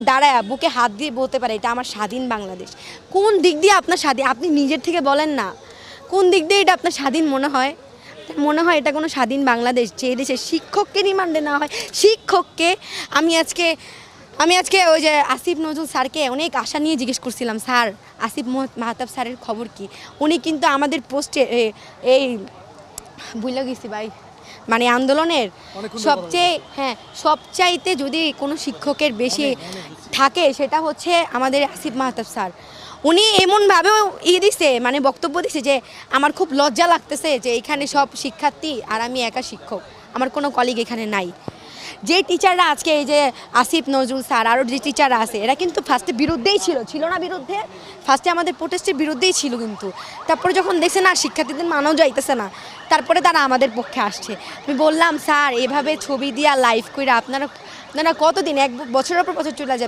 দাঁড়ায় বুকে হাত দিয়ে বলতে পারে এটা আমার স্বাধীন বাংলাদেশ। কোন দিক দিয়ে আপনার স্বাধীন আপনি নিজের থেকে বলেন না, কোন দিক দিয়ে এটা আপনার স্বাধীন মনে হয়? মনে হয় এটা কোনো স্বাধীন বাংলাদেশ যে দেশে শিক্ষককে রিমান্ডে নেওয়া হয়। শিক্ষককে আমি আজকে ওই যে আসিফ নজরুল স্যারকে অনেক আশা নিয়ে জিজ্ঞেস করছিলাম, স্যার আসিফ মাহতাব স্যারের খবর কি? উনি কিন্তু আমাদের পোস্টে এই ভুলে গেছি ভাই, মানে আন্দোলনের সবচাইতে যদি কোনো শিক্ষকের বেশি থাকে সেটা হচ্ছে আমাদের আসিফ মাহতাব স্যার। উনি এমনভাবেও দিছে, মানে বক্তব্য দিছে যে আমার খুব লজ্জা লাগতেছে যে এখানে সব শিক্ষার্থী আর আমি একা শিক্ষক, আমার কোনো কলিগ এখানে নাই। যে টিচাররা আজকে এই যে আসিফ নজরুল স্যার আরও যে টিচাররা আছে এরা কিন্তু ফার্স্টে বিরুদ্ধেই ছিল না বিরুদ্ধে, ফার্স্টে আমাদের প্রোটেস্টের বিরুদ্ধেই ছিল, কিন্তু তারপরে যখন দেখছে না শিক্ষার্থীদের মানাও যাইতেছে না, তারপরে তারা আমাদের পক্ষে আসছে। আমি বললাম স্যার এভাবে ছবি দিয়া লাইভ কইরা আপনারা কতদিন, এক বছরের পর বছর চলে যাবে।